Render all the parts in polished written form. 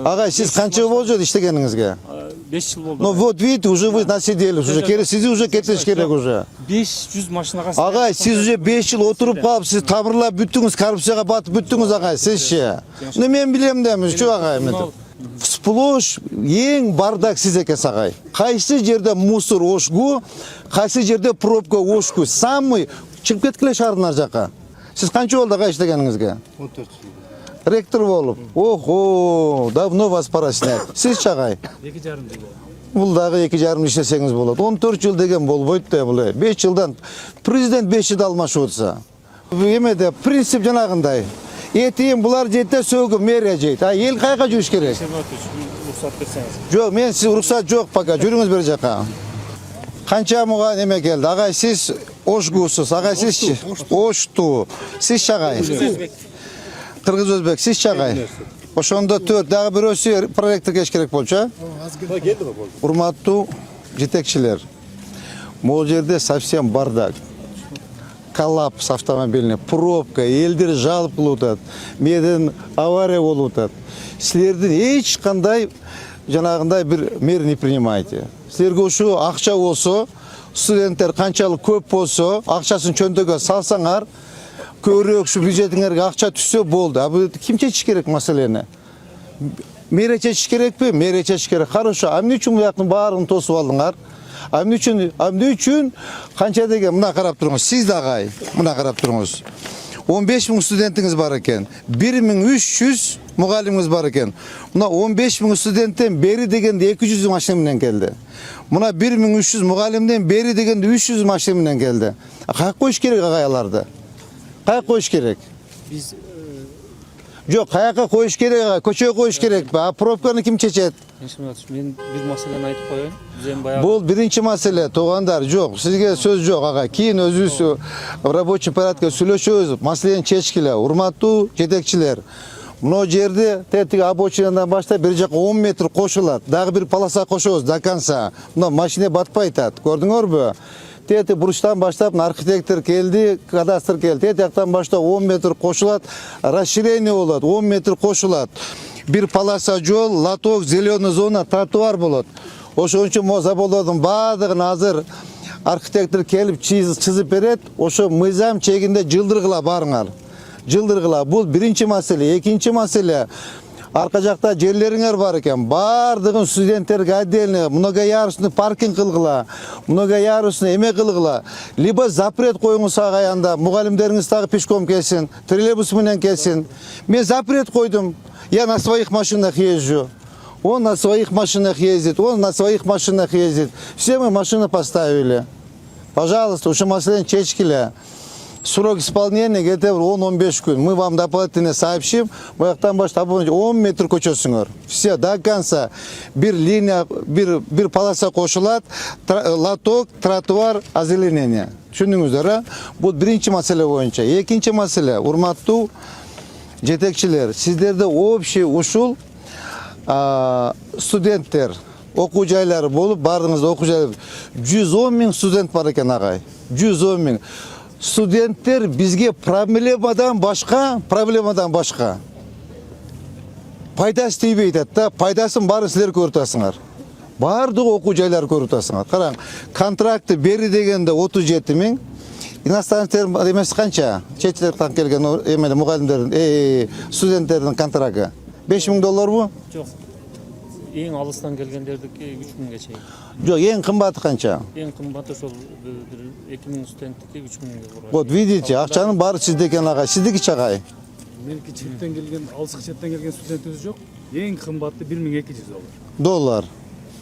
Агай, сиз канча жыл болду иштегениңизге? 5 жыл болду. Ну вот видите, уже вы наседелись, уже керек, сиз уже кетиш керек уже. 500 машинага. Агай, сиз уже 5 жыл отуруп калып, сиз тамырлап бүттүңүз, коррупцияга батып бүттүңүз агай, сизчи. Ну мен билем да, чу агай мен. Сплош ең бардак сиз экенсиз агай. Кайсы жерде мусор ошку, кайсы жерде пробка ошку, самый чыгып кеткиле шаардын ар жака. Сиз канча болду агай иштегениңизге? 14 жыл. Ректор болуп. Охо, давно вас пора снять. Сиз чагай? 2,5 жыл болду. Бул дагы 2,5 жыл иштесеңиз болот. 14 жыл деген болбойт да бул. 5 жылдан президент 5 жылда алмашып отса. Эмеде принцип жанагындай. Этиң булар жетте сөгү мэрия жейт. А эл кайга жүрүш керек? Уруксат берсеңиз. Жок, мен сиз уруксат жок пока. Жүрүңүз бер жака. Канча муга неме келди? Агай сиз ошгусуз, агай сиз ошту. Сиз чагай? Кыргыз өзбек, сиз чагай? Ошондо 4 дагы бирөөсү проектке кеш керек болчу. Урматтуу жетекчилер. Могу жерде совсем бардак. Коллапс автомобильный, пробка, элдер жалып кылып атат. Меден авария болуп атат. Силердин эч кандай жанагындай бир мер не принимаете. Силерге ушу акча болсо, студенттер канчалык көп болсо, акчасын чөнтөгө салсаңар, көбүрөөк ушу бюджетиңерге акча түшсө болду. А бул ким чечиш керек маселени? Мэрия чечиш керекпи? Мэрия чечиш керек. Хорошо, а эмне үчүн буяктын баарын тосуп алдыңар? А эмне үчүн канча деген мына карап туруңуз. Сиз да агай, мына карап туруңуз. 15 000 студентиңиз бар экен. 1300 мугалимиңиз бар экен. Мына 15 000 студенттен бери дегенде 200 машина менен келди. Мына 1300 мугалимден бери дегенде 300 машина менен келди. Каяка коюш керек агай аларды? Каяка коюш керек? Биз Жок, каяка коюш керек агай? Көчөгө коюш керекпи? А пробканы ким чечет? мен бир маселени айтып коеюн. Биз эми баягы Бул биринчи маселе, туугандар, жок. Сизге сөз жок агай. Кийин өзүбүз рабочий порядкта сүйлөшөбүз, маселени чечкиле. Урматтуу жетекчилер. Мына жерде тетиги обочинадан баштап бир жака 10 метр кошулат. Дагы бир полоса кошобуз до конца. Мына машина батпай атат. Көрдүңөрбү? Тети бурчтан баштап архитектор келди, кадастр келди. Тети жактан баштап 10 метр кошулат, расширение болот, 10 метр кошулат. Бир полоса жол, лоток, зеленый зона, тротуар болот. Ошон үчүн могу заболодун баардыгын азыр архитектор келип чызып берет. Ошо мыйзам чегинде жылдыргыла барыңар. Жылдыргыла. Бул биринчи маселе. Экинчи маселе, арка жакта жерлериңер бар экен. Баардыгын студенттерге отдельно многоярусный паркинг кылгыла, многоярусный эме кылгыла. Либо запрет коюңуз агай, анда мугалимдериңиз дагы пешком келсин, троллейбус менен келсин. Мен запрет койдум. Я на своих машинах езжу. Он на своих машинах ездит, он на своих машинах ездит. Все мы машины поставили. Пожалуйста, ушу маселени чечкиле. Срок исполнения где-то 10-15 күн. Мы вам дополнительно сообщим. Буяктан баштап 10 метр көчөсүңөр. Все до конца. Бир линия, бир полоса кошулат, лоток, тротуар, озеленение. Түшүндүңүздөр, а? Бул биринчи маселе боюнча. Экинчи маселе, урматтуу жетекчилер, сиздерде общий ушул студенттер, окуу жайлары болуп, баарыңызда окуу жайлары 110 000 студент бар экен агай. 110 000. Студенттер бизге проблемадан башка. Пайдасы тийбейт да, пайдасын баарын силер көрүп атасыңар. Баардык окуу жайлар көрүп атасыңар. Караң, контрактты бери дегенде 37 000. Иностранцтер эмес канча? Чет жактан келген эмеле мугалимдердин, студенттердин контракты $5,000 жок. Эң алыстан келгендердики 3,000ге чейин. Жок, эң кымбаты канча? Эң кымбаты ошол 2,000 студенттики 3,000ге курайт. Вот видите, акчанын баары сизде экен агай. Сиздики чагай? Меники четтен келген, алысык четтен келген студентибиз жок. Эң кымбаты $1,200. Доллар.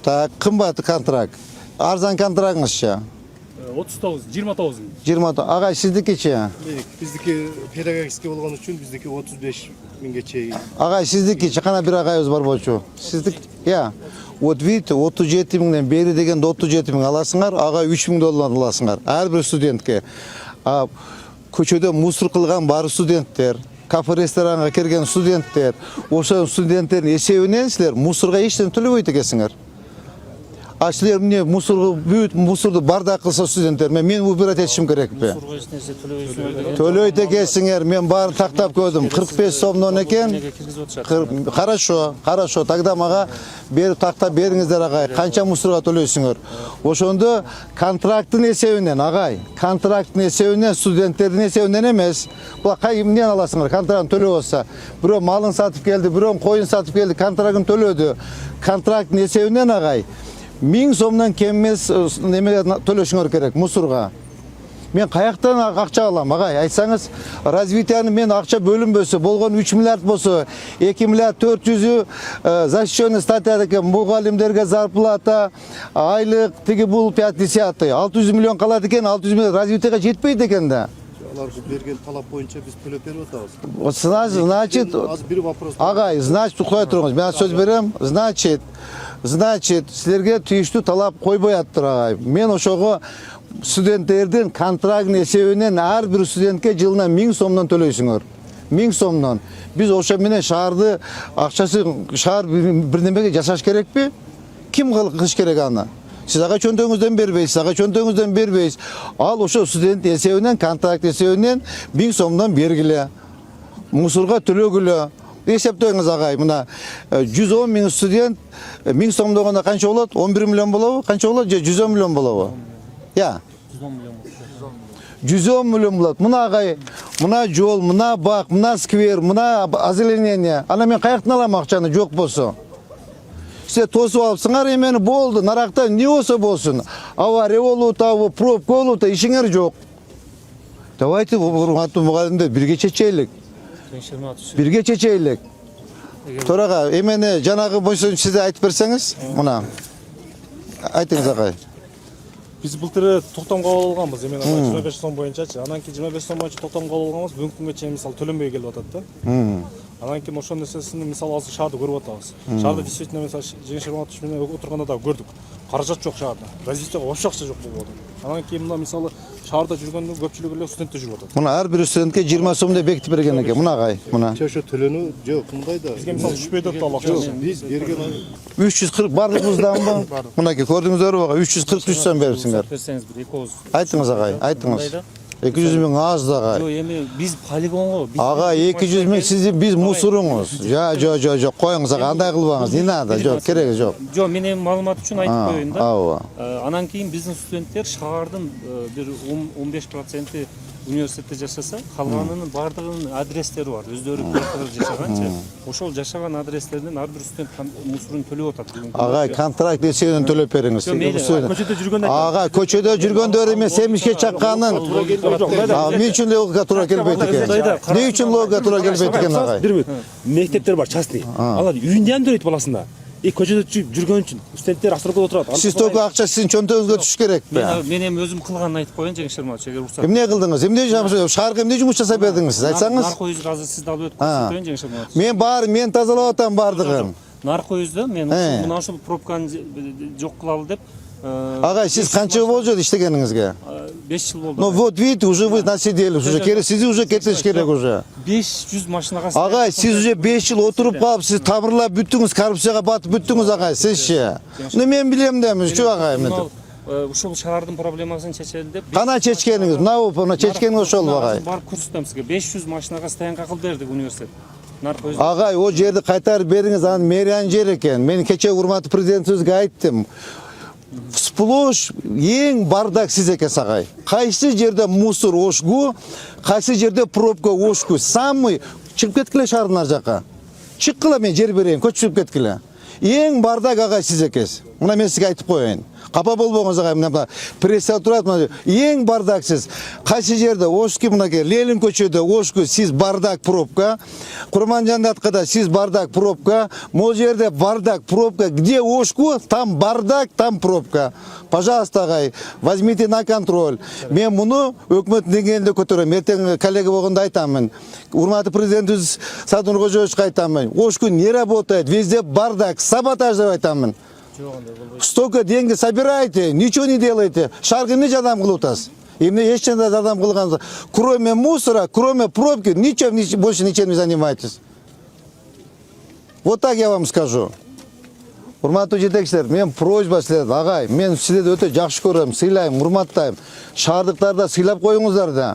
Так, кымбаты контракт. Арзан контрактыңызча? 29 20. Агай, сиздикичи? Биздики педагогический болгон үчүн биздики 35 000ге чейин. Агай, сиздикичи? Кана бир агайыбыз бар болчу. Сиздик, я. Вот видите, 37 000ден бери дегенде 37 000 аласыңар, агай $3,000 аласыңар. Ар бир студентке. Көчөдө мусор кылган бар студенттер, кафе ресторанга кирген студенттер, ошол студенттердин эсебинен силер мусорго эч нерсе төлөбөйт экенсиңер. Ашылар міне мусорды бардак кылса студенттер, мен убирать етишим керек пе? Мусорго эч нерсе төлөбөйсүңөр. Төлөйт экенсиңер, мен баарын тактап көрдүм. 45 сомдон экен. Неге киргизип атышат? Хорошо. Тогда мага берип тактап бериңиздер агай. Канча мусорга төлөйсүңөр? Ошондо контракттын эсебинен агай, контракттын эсебинен студенттердин эсебинен эмес. Бул кай эмнен аласыңар? Контрактын төлөп болса, бирөө малын сатып келди, бирөө коюн сатып келди, контрактын төлөдү. Контракттын эсебинен агай 1000 сомдон кем эмес немеге төлөшүңөр керек мусорга. Мен каяктан акча алам агай? Айтсаңыз, развитияны мен акча бөлүнбөсө, болгон 3 миллиард болсо, 2 миллиард 400 защищенный статья экен, мугалимдерге зарплата, айлык, тиги бул 5-10, 600 миллион калат экен, 600 миллион развитияга жетпейт экен да. Аларга берген талап боюнча биз төлөп берип атабыз. Значит, Аз бир вопрос. агай, значит, уктай туруңуз. Мен сөз берем. Значит, силерге тийиштүү талап койбой аттыр агай. Мен ошого студенттердин контрактын эсебинен ар бир студентке жылына 1000 сомдон төлөйсүңөр. 1000 сомдон. Биз ошо менен шаарды акчасы шаар бир немеге жасаш керекпи? Ким кылыш керек аны? Сиз ага чөнтөгүңүздөн бербейсиз, Ал ошо студент эсебинен, контракт эсебинен 1000 сомдон бергиле. Мусорга төлөгүлө. Эсептөңүз агай, мына 110 миң студент 1000 сомдогондо канча болот? 11 миллион болобу? Канча болот? Же 110 миллион болобу? 110 миллион. 110 миллион болот. Мына агай, мына жол, мына бак, мына сквер, мына озеленение. Ана мен каяктан алам акчаны жок болсо? Сиз тосуп алыпсыңар эмени болду. Наракта не болсо болсун. Авария болуп атабы, пробка болуп атабы, ишиңер жок. Давайте урматтуу мугалимдер бирге чечелик. Бирге чечелик. Төрага, эмени жанагы бойчон сиз айтып берсеңиз, мына. Айтыңыз агай. Биз былтыр токтомго алганбыз, эми 25 сом боюнчачы. Анан кийин 25 сом боюнча токтомго алганбыз, бүгүнкү күнгө чейин мисалы төлөнбөй келип атат да. Анан кийин ошол нерсесин мисалы азыр шаарды көрүп атабыз. Шаарда действительно мисалы Жеңиш Шерматович менен отурганда да көрдүк. Каражат жок шаарда. Развитияга вообще акча жок болуп атат. Анан кийин мына мисалы шаарда жүргөндө көпчүлүгү эле студенттер жүрүп атат. Мына ар бир студентке 20 сом деп бекитип берген экен. Мына агай, мына. Ошо төлөнүү жок, мындай да. Бизге мисалы түшпөйт атты ал акча. Биз берген 340 барлыгыбызданбы? Мынакей көрдүңүздөрбү агай? 343 сом берипсиңер. Берсеңиз бир 2 ооз. Айтыңыз агай, айтыңыз. 200 миң аз да агай. Жо эми биз полигонго Агай 200 миң сиз биз мусоруңуз. Жок, коюңуз агай, андай кылбаңыз. Не надо, жок, кереги жок. Жо, мен эми маалымат үчүн айтып коеюн да. Ооба. Анан кийин биздин студенттер шаардын бир 15% университетте жашаса, калганынын баардыгынын адрестери бар. Өздөрү кыркылып жашаганчы. Ошол жашаган адрестерден ар бир студент мусорун төлөп атат. Агай контракт эсебинен төлөп бериңиз. Көчөдө жүргөндө Агай көчөдө жүргөндөр эмес, семишке чакканын. Эмне үчүн логика туура келбейт экен? Эмне үчүн логика туура келбейт экен агай? Бир мектептер бар, частный. Алар үйүндө ham төлөйт баласына. Көчөдө жүргөн үчүн студенттер астрокодо отурат. Сиз только акча сиздин чөнтөгүңүзгө түшүш керекпи? Мен эми өзүм кылганын айтып коеюн, Жеңиш Шерматович, эгер уруксат. Эмне кылдыңыз? Шаарга эмне жумуш жасап бердиңиз? Сиз айтсаңыз. Наркоюзду азыр сизди алып өтүп көрсөтөйүн, Жеңиш Шерматович. Мен тазалап атам бардыгын. Наркоюзду мен мына ушул пробканы жок кылалы деп Агай, сиз канча болжот иштегениңизге? 5 жыл болду. Ну вот видите, уже вы насидели, уже сиз уже кетиш керек уже. 500 машинага. Агай, сиз уже 5 жыл отуруп калып, сиз табырлап бүттүңүз, коррупцияга батып бүттүңүз агай, сизчи. Men билем демиз, чу агай мен. Ушул шаардын проблемасын чечели деп. Кана чечкениңиз? Мына чечкениңиз ошол агай. Барып көрсөтөм сизге. 500 машинага стоянка кылып бердик университет. Агай, о жерди кайтарып бериңиз, анын мэриянын жери экен. Мен кече урматтуу президентибизге айттым. Сплош эң бардак сиз экенсиз агай. Кайсы жерде мусор ошгу, кайсы жерде пробка ошгу. Самый чыгып кеткиле шаардын ар жакка. Чыккыла, мен жер берейин, көчүп кеткиле. Эң бардак агай сиз экенсиз. Мына мен сизге айтып коеюн. Капа болбоңуз агай, мына пресса турат, мына эң бардак сиз. Кайсы жерде ошки, мынакей Ленин көчөдө ошку, сиз бардак пробка. Курманжандаткада сиз бардак пробка. Могу жерде бардак пробка. Где ошку, там бардак, там пробка. Пожалуйста, агай, возьмите на контроль. Мен муну өкмөт деңгээлинде көтөрөм. Эртең коллега болгондо айтамын. Урматтуу президентибиз Садыр Нуркожоевичке айтамын. Ошку не работает, везде бардак, саботаж деп айтамын. Столько деньги собираете, ничего не делаете. Шаарга эмне жардам кылып атасыз? Эмне эч кандай жардам кылгансыз? Кроме мусора, кроме пробки, больше ничем не занимаетесь. Вот так я вам скажу. Урматтуу жетекчилер, мен просьба силерден, агай, мен силерди өтө жакшы көрөм, сыйлайм, урматтайм. Шаардыктарда сыйлап коюңуздар да.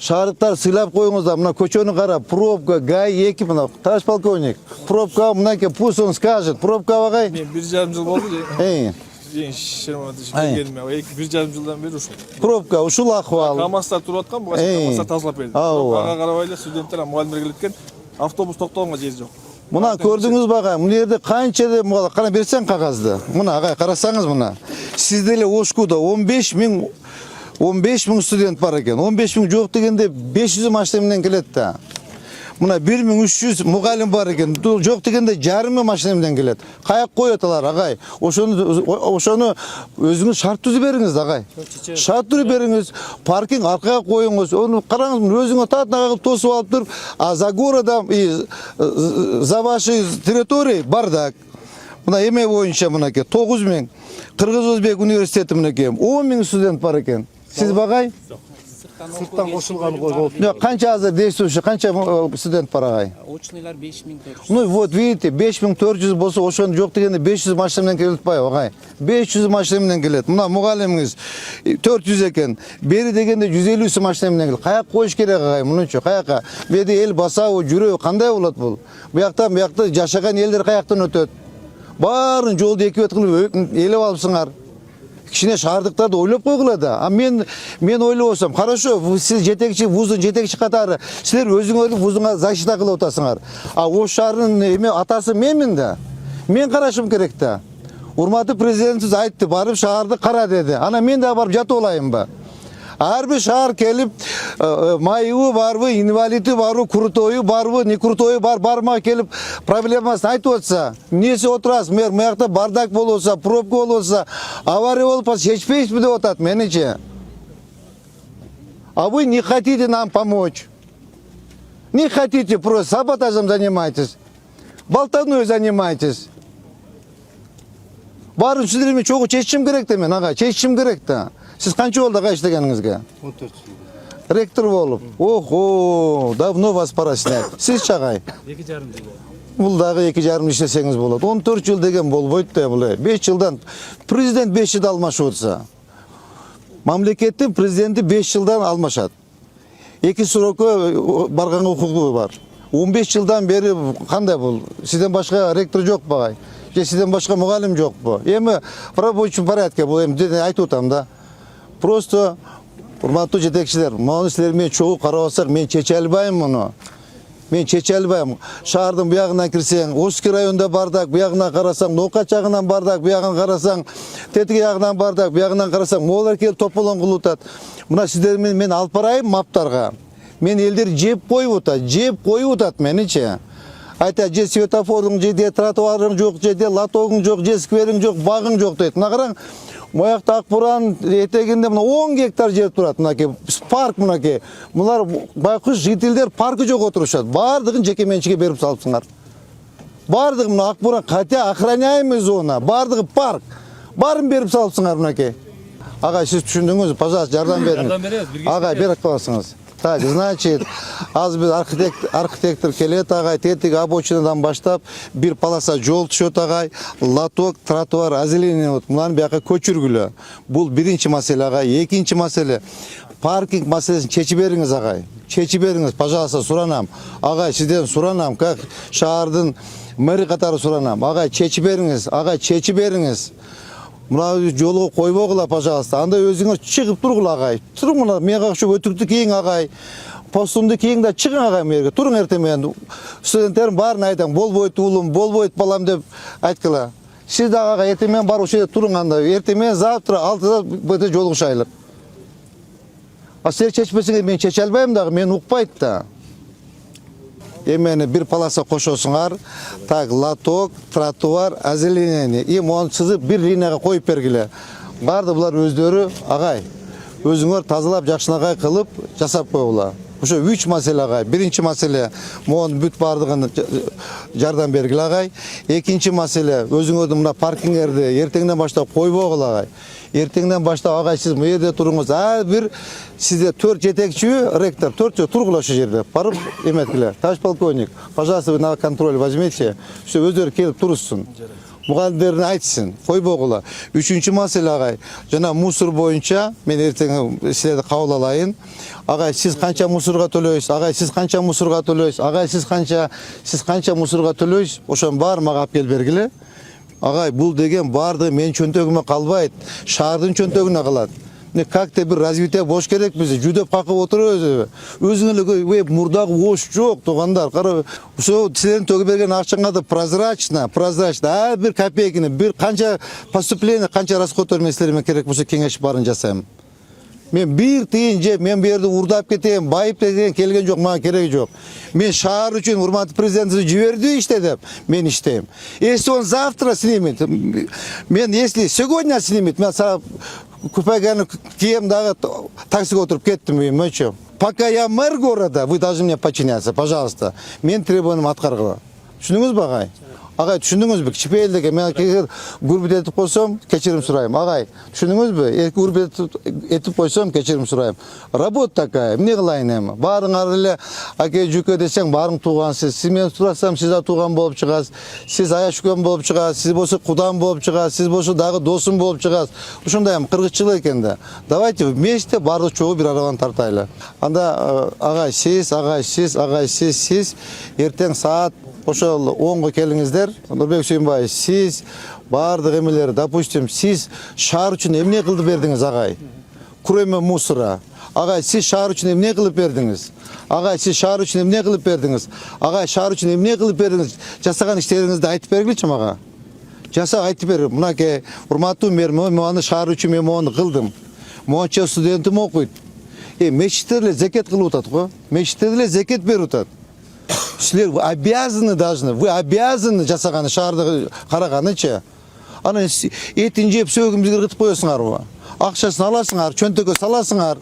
Шаардыктар сыйлап коюңуздар. Мына көчөнү кара, пробка, ГАИ 2, мына товарищ полковник. Пробка, мынакей, пусть он скажет. Пробка агай. Мен 1,5 жыл болду. Келгениме 1,5 жылдан бери ушул. Пробка, ушул ахвал. КамАЗдар туруп аткан, буга КамАЗдар тазалап берди. Ага карабай эле студенттер, мугалимдер келет экен. Автобус токтогонго жери жок. Мына көрдүңүз багай, мына жерде канча деп кана берсең кагазды. Мына агай карасаңыз мына. Сизде эле Ошкуда 15 миң студент бар экен. 15 миң жок дегенде 500 машина менен келет да. Мына 1300 мугалим бар экен. Жок дегенде жарым миң машина менен келет. Каяк коет алар агай? Ошону өзүңүз шарт түзүп бериңиз агай. Шарт түзүп бериңиз. Паркинг аркага коюңуз. Ону караңыз, өзүңө татына кылып тосуп алып туруп, а за городом и за вашей территорией бардак. Мына эме боюнча мынакей 9 миң. Кыргыз-Өзбек университети мынакей 10 миң студент бар экен. Сиз багай? Сырттан кошулган кой болуп. Yok, kança hazır действующий, kança student var ağay? Очныйлар 5400. Ну вот видите, 5400 болса ошону жок дегенде 500 машина менен келип атпайбы агай? 500 машина менен келет. Мына мугалимиңиз 400 экен. Бери дегенде 150 машина менен келет. Каяк коюш керек агай? Мунунчу каяка? Беди эл басабы, жүрөбү кандай болот бул? Буяктан буякта жашаган элдер каяктан өтөт? Баарын жолду эки бет кылып элеп алыпсыңар. Кичине шаардыктарды ойлоп койгула да. А мен ойлоп отсам, хорошо, сиз жетекчи, вуздун жетекчи катары, силер өзүңөрдүн вуздуңа защита кылып атасыңар. А Ош шаарынын эме атасы менмин да. Мен карашым керек да. Урматтуу президентибиз айтты, барып шаарды кара деди. Ана мен да барып жатып алайынбы? Ар бир шаар келип, майыбы барбы, инвалиди барбы, крутойу барбы, не крутойу барма келип проблемасын айтып отса, эмнеси отурасыз? Мыякта бардак болса, пробка болса, авария болуп калса чечпейсизби деп атат меничи. А вы не хотите нам помочь. Не хотите, просто саботажем занимаетесь. Болтовнёй занимаетесь. Баарын сиздермен чогуу чечишим керек да мен, ага, чечишим керек да. Siz kança oldu aga işlegeniңizге? 14 жыл. Ректор болуп. Охо, давно вас пора снять. Siz чагай? 2,5 жыл. Бул дагы 2,5 иштесеңиз болот. 14 жыл деген болбойт да бул. 5 жылдан президент 5 жылда алмашып отса. Мамлекеттин президенти 5 жылдан алмашат. 2 срокко барганга укугу бар. 15 жылдан бери кандай бул? Сизден башка ректор жок багай. Же сизден башка мугалим жокпу? Эми в рабочем порядке бул эми айтып атам да. Просто урматтуу жетекчилер, муну силер менен чогуу карап атсак, мен чече албайм муну. Мен чече албайм. Шаардын буягынан кирсең, Оский районунда бардак, буягынан карасаң, Ноокат жагынан бардак, буягынан карасаң, Тетиги жагынан бардак, буягынан карасаң, моолар келип тополон кылып атат. Мына сиздер менен мен алып барайын маптарга. Мен элдер жеп коюп атат меничи. Айта же светофордун же тротуарың жок, же лотогуң жок, же сквериң жок, багың жок дейт. Мына караң, Моякта Акбуран этегинде мына 10 гектар жер турат, мынакей парк мынакей. Мулар байкуш жителдер паркы жок отурушат. Бардыгын жеке менчиге берип салыпсыңар. Бардыгы мына Акбуран хотя охраняемый зона, бардыгы парк. Барын берип салыпсыңар мынакей. Агай, сиз түшүндүңүз, пожалуйста, жардам бериңиз. Агай, берип каласыңыз. Так, значит, аз бир архитектор келет агай, тетиги обочинадан баштап бир полоса жол түшөт агай, лоток, тротуар озеленет. Мунаны бияка көчүргүлө. Бул биринчи маселе агай. Экинчи маселе, паркинг маселесин чечип бериңиз агай. Чечип бериңиз, пожалуйста, суранам. Агай, сизден суранам, как шаардын мэри катары суранам. Агай, чечип бериңиз, агай, чечип бериңиз. Мына жолго койбогула, пожалуйста. Анда өзүңөр чыгып тургула агай. Туруң мына мага окшоп өтүктү кийиң агай. Постумду кийиң да чыгың агай мерге. Туруң эртең менен. Студенттерим баарын айтам, болбойт уулум, болбойт балам деп айткыла. Сиз да агай эртең менен барып ошол жерде туруң анда. Эртең менен завтра 6-да бөтө жолугушайлык. А силер чечпесеңер мен чече албайм дагы, мен укпайт да. Эмени бир полоса кошосуңар, так, лоток, тротуар, озеленение. И мону сызып бир линияга коюп бергиле. Барды булар өздөрү, агай, өзүңөр тазалап, жакшынакай кылып жасап койгула. Ошо 3 маселе агай. Биринчи маселе, мону бүт бардыгын жардам бергиле агай. Экинчи маселе, өзүңөрдүн мына паркингерди эртеңден баштап койбогула агай. ертеңден баштап агай сиз бул жерде туруңуз. Бир сизде 4 жетекчи, ректор 4 жыл тургула ошол жерде. Барып эметкиле. Товарищ полковник, пожалуйста, вы на контроль возьмите. Все өздөрү келип турушсун. Мугалимдерин айтсын, койбогула. Үчүнчү маселе агай, жана мусор боюнча мен эртең силерди кабыл алайын. Агай, сиз канча мусорго төлөйсүз? Агай, сиз канча мусорго төлөйсүз? Агай, сиз канча мусорго төлөйсүз? Ошонун баарын мага алып келип бергиле. Агай, бул деген баардыгы менин чөнтөгүмө калбайт, шаардын чөнтөгүнө калат. Как-то bir развитие бош керек биз. Жүдөп какып отурабыз. Өзүңөр мурдагы ош жок, туугандар. Кара, ошо силердин төгүп берген акчаңа да прозрачно, бир копейканы, бир канча поступление, канча расходтор мен силерге керек болсо кеңешип барын жасайм. Мен бир тыйын жеп, мен бу жерде урдап кетем, байып деген келген жок, мага кереги жок. Мен шаар үчүн урматтуу президентибиз жиберди иште деп, мен иштейм. Если он завтра снимет, мен если сегодня снимет, мен купеганы кием дагы таксиге отуруп кеттим үйүмө. Пока я мэр города, вы должны мне подчиняться, пожалуйста. Мен требованиямды аткаргыла. Түшүндүңүзбү агай? Агай, түшүндүңүзбү? Кичпейилдеге мен гурбет этип койсом, кечирим сурайм. Агай, түшүндүңүзбү? Гурбет этип койсом, кечирим сурайм. Работа такая, эмне кылайын эми? Баарыңар эле аке жүйкө десең, баарың туугансыз. Сиз менен сурасам, сиз да тууган болуп чыгасыз. Сиз аяшкөн болуп чыгасыз. Сиз болсо кудам болуп чыгасыз. Сиз болсо дагы досум болуп чыгасыз. Ушундай эми кыргызчылык экен да. Давайте вместе баардык чогуу бир арабаны тартайлы. Анда агай сиз эртең саат ошол 10го келиңиздер. Нурбек Сүйүнбаев, сиз баардык эмелер, допустим, сиз шаар үчүн эмне кылып бердиңиз агай? Кроме мусора. Агай, сиз шаар үчүн эмне кылып бердиңиз? Агай, сиз шаар үчүн эмне кылып бердиңиз? Агай, шаар үчүн эмне кылып бердиңиз? Жасаган иштериңизди айтып бергилечи мага. Жаса айтып бер. Мынакей, урматтуу мэр, мен аны шаар үчүн мен мону кылдым. Монча студентим окуйт. Мечиттер эле зекет кылып атат го. Мечиттер эле зекет берип атат. Силер вы обязаны жасаганы шаарды караганычы. Анан этин жеп сөөгүмдү кыргытып коесуңарбы? Акчасын аласыңар, чөнтөгкө саласыңар.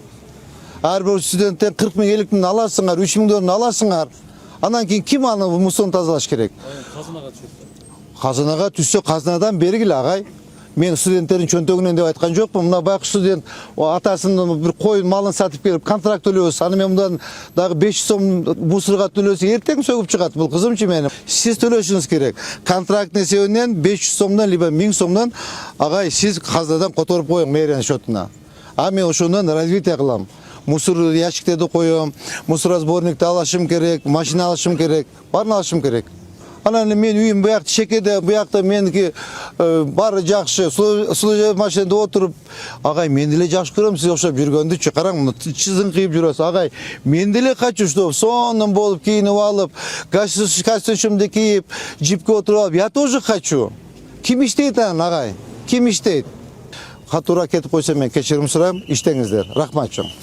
Ар бир студенттен 40 миң, 50 миң аласыңар, 3 миңден аласыңар. Анан кийин ким аны мусорун тазалаш керек? Казынага түшөт. Казынага түшсө, казынадан бергиле агай. Мен студенттердин чөнтөгүнөн деп айткан жокмун. Мына байкы студент атасынын бир коюн малын сатып келип контракт төлөбөз. Аны мен мындан дагы 500 сом мусорго төлөсө эртең сөгүп чыгат. Бул кызымчы менин. Сиз төлөшүңүз керек. Контракт эсебинен 500 сомдон либо 1000 сомдон агай сиз казынадан которуп коюң мэриянын счетуна. А мен ошондон развитие кылам. Мусор ящиктерди коем, мусоросборникти алышым керек, машина алышым керек, баарын алышым керек. Анан мен үйүм буякта шекеде, буякта меники баары жакшы, служебный машинада отуруп, агай мен деле жакшы көрөм сиз окшоп жүргөндүчү. Караң, чызын кыйып жүрөсүз. Агай, мен деле качуу, что сонун болуп кийинип алып, костюмду кийип, джипке отуруп алып, я тоже хочу. Ким иштейт анан агай? Ким иштейт? Катуураак кетип койсом мен кечирим сурайм, иштеңиздер. Рахмат чоң.